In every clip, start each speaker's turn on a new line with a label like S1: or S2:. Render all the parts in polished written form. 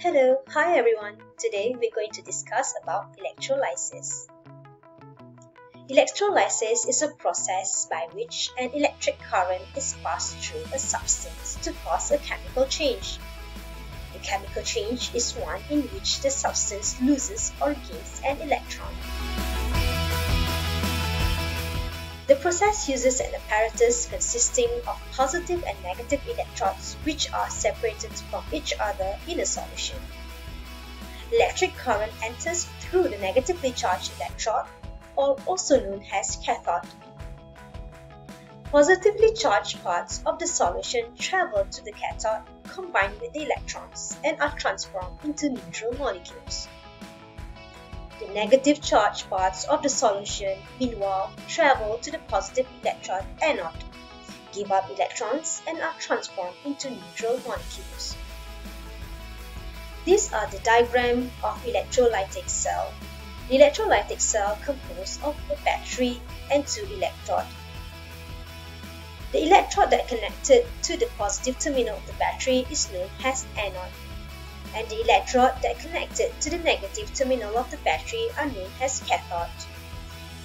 S1: Hi everyone. Today we're going to discuss about electrolysis. Electrolysis is a process by which an electric current is passed through a substance to cause a chemical change. The chemical change is one in which the substance loses or gains an electron. The process uses an apparatus consisting of positive and negative electrodes which are separated from each other in a solution. Electric current enters through the negatively charged electrode, or also known as cathode. Positively charged parts of the solution travel to the cathode, combine with the electrons, and are transformed into neutral molecules. The negative charged parts of the solution, meanwhile, travel to the positive electrode anode, give up electrons, and are transformed into neutral molecules. These are the diagram of electrolytic cell. The electrolytic cell composed of a battery and two electrodes. The electrode that connected to the positive terminal of the battery is known as anode, and the electrode that connected to the negative terminal of the battery are known as cathode.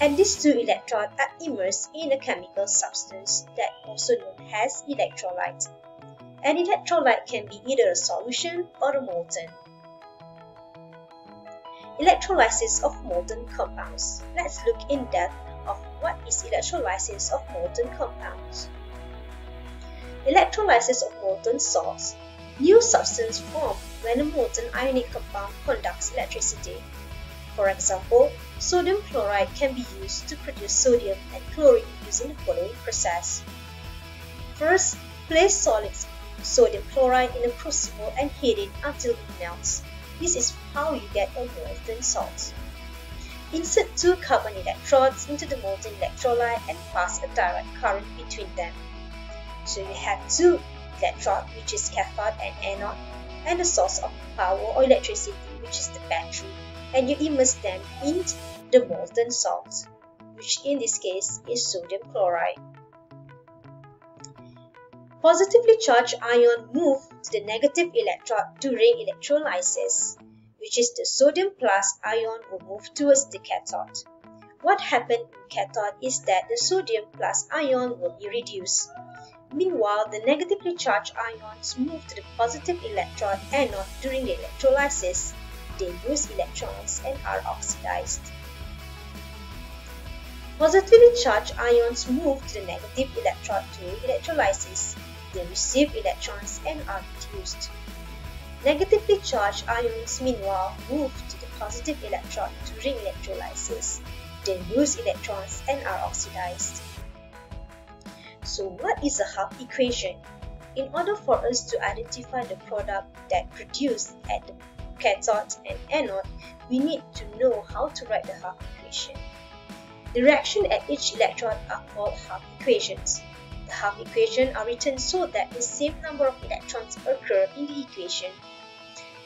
S1: And these two electrodes are immersed in a chemical substance that also known as electrolyte. An electrolyte can be either a solution or a molten. Electrolysis of molten compounds. Let's look in depth of what is electrolysis of molten compounds. Electrolysis of molten salts. New substance formed when a molten ionic compound conducts electricity. For example, sodium chloride can be used to produce sodium and chlorine using the following process. First, place solid sodium chloride in a crucible and heat it until it melts. This is how you get a molten salt. Insert two carbon electrodes into the molten electrolyte and pass a direct current between them. So you have two electrodes, which is cathode and anode, and a source of power or electricity, which is the battery, and you immerse them in the molten salt, which in this case is sodium chloride. Positively charged ion move to the negative electrode during electrolysis, which is the sodium plus ion will move towards the cathode. What happened in cathode is that the sodium plus ion will be reduced. Meanwhile, the negatively charged ions move to the positive electrode anode during the electrolysis. They lose electrons and are oxidized. Positively charged ions move to the negative electrode during electrolysis. They receive electrons and are reduced. Negatively charged ions, meanwhile, move to the positive electrode during electrolysis. They lose electrons and are oxidized. So what is a Hooke equation? In order for us to identify the product that produced at the cathode and anode, we need to know how to write the Hooke equation. The reaction at each electrode are called Hooke equations. The Hooke equation are written so that the same number of electrons occur in the equation.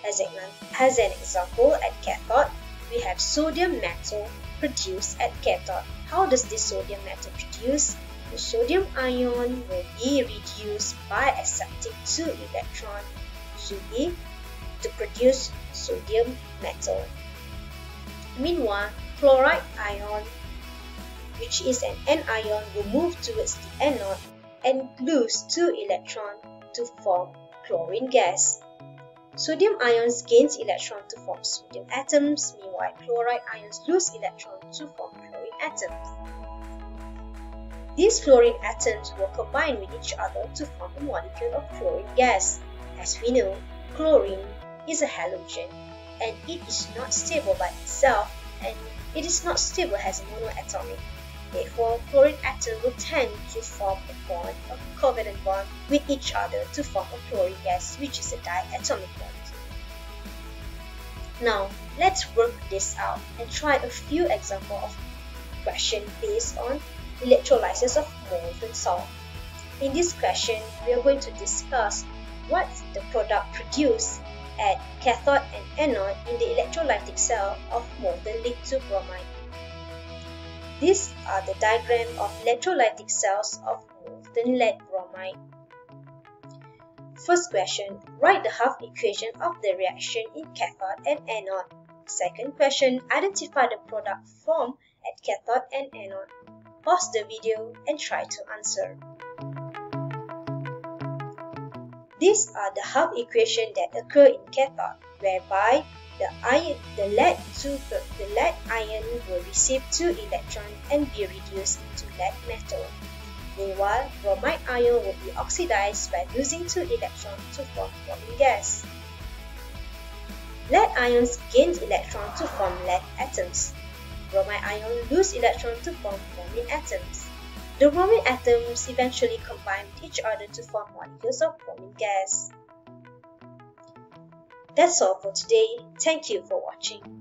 S1: As an example, at cathode, we have sodium metal produced at cathode. How does this sodium metal produce? The sodium ion will be reduced by accepting two electrons to produce sodium metal. Meanwhile, chloride ion, which is an anion, will move towards the anode and lose two electrons to form chlorine gas. Sodium ions gains electrons to form sodium atoms, meanwhile chloride ions lose electrons to form chlorine atoms. These fluorine atoms will combine with each other to form a molecule of chlorine gas. As we know, chlorine is a halogen and it is not stable by itself, and it is not stable as a monoatomic. Therefore, chlorine atoms will tend to form a bond, a covalent bond with each other to form a chlorine gas, which is a diatomic bond. Now, let's work this out and try a few examples of questions based on electrolysis of molten salt. In this question, we are going to discuss what the product produced at cathode and anode in the electrolytic cell of molten lead to bromide. These are the diagram of electrolytic cells of molten lead bromide. First question, write the half equation of the reaction in cathode and anode. Second question, identify the product formed at cathode and anode. Pause the video and try to answer. These are the half equations that occur in cathode, whereby the lead ion will receive 2 electrons and be reduced into lead metal. Meanwhile, bromide ion will be oxidized by losing 2 electrons to form forming gas. Lead ions gain electrons to form lead atoms. Bromide ion lose electrons to form bromine atoms. The bromine atoms eventually combine with each other to form molecules of forming gas. That's all for today. Thank you for watching.